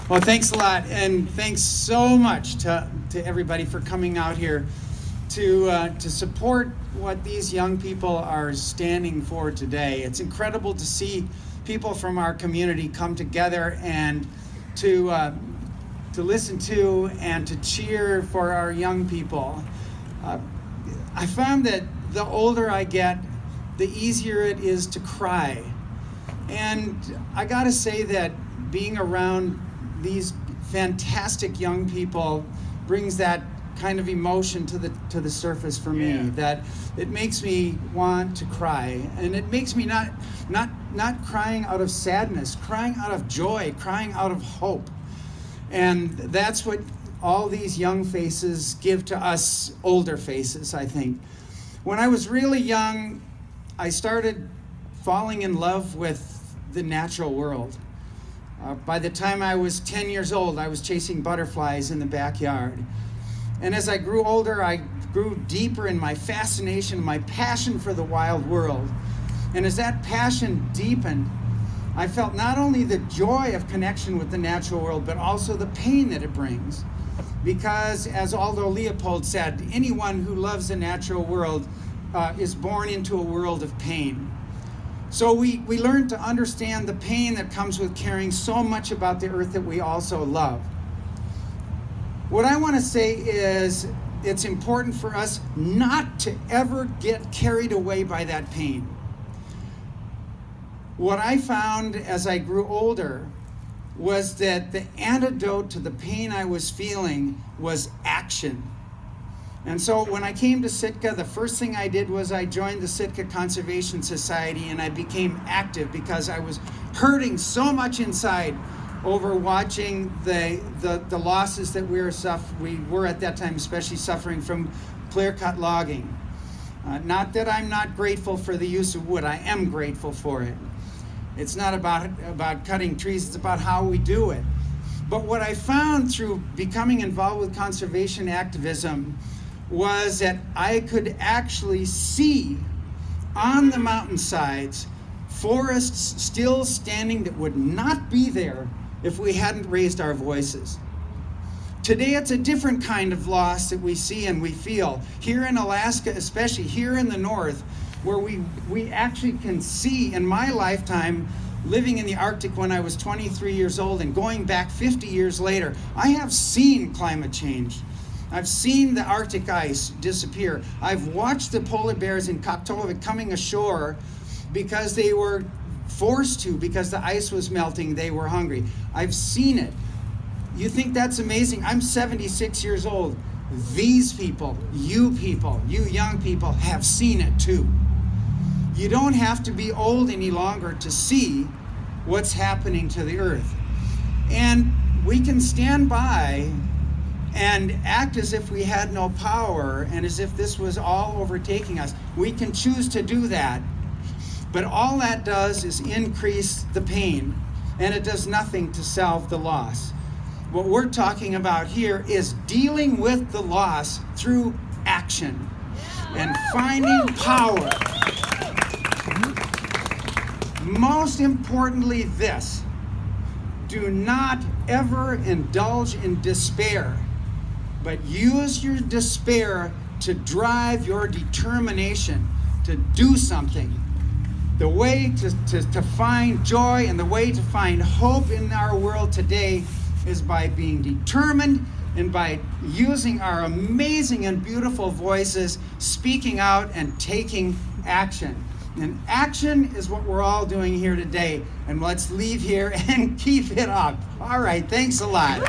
Well, thanks a lot, and thanks so much to everybody for coming out here to support what these young people are standing for today. It's incredible to see people from our community come together and to listen to and to cheer for our young people. I found that the older I get, the easier it is to cry. And I gotta say that being around these fantastic young people brings that kind of emotion to the surface for me. That it makes me want to cry, and it makes me not crying out of sadness, crying out of joy, crying out of hope. And that's what all these young faces give to us older faces, I think. When I was really young, I started falling in love with the natural world. By the time I was 10 years old, I was chasing butterflies in the backyard. And as I grew older, I grew deeper in my fascination, my passion for the wild world. And as that passion deepened, I felt not only the joy of connection with the natural world, but also the pain that it brings. Because as Aldo Leopold said, anyone who loves the natural world is born into a world of pain. So we learn to understand the pain that comes with caring so much about the earth that we also love. What I want to say is it's important for us not to ever get carried away by that pain. What I found as I grew older was that the antidote to the pain I was feeling was action. And so when I came to Sitka, the first thing I did was I joined the Sitka Conservation Society, and I became active because I was hurting so much inside over watching the losses that we were at that time especially suffering from clear-cut logging. Not that I'm not grateful for the use of wood, I am grateful for it. It's not about cutting trees, it's about how we do it. But what I found through becoming involved with conservation activism was that I could actually see on the mountainsides forests still standing that would not be there if we hadn't raised our voices. Today it's a different kind of loss that we see and we feel. Here in Alaska, especially here in the north, where we actually can see, in my lifetime, living in the Arctic when I was 23 years old and going back 50 years later, I have seen climate change. I've seen the Arctic ice disappear. I've watched the polar bears in Kaktovik coming ashore because they were forced to, because the ice was melting, they were hungry. I've seen it. You think that's amazing? I'm 76 years old. These people, you young people, have seen it too. You don't have to be old any longer to see what's happening to the earth. And we can stand by and act as if we had no power and as if this was all overtaking us. We can choose to do that. But all that does is increase the pain, and it does nothing to solve the loss. What we're talking about here is dealing with the loss through action and finding power. Most importantly, this: do not ever indulge in despair, but use your despair to drive your determination to do something. The way to find joy and the way to find hope in our world today is by being determined and by using our amazing and beautiful voices, speaking out and taking action. And action is what we're all doing here today. And let's leave here and keep it up. All right, thanks a lot.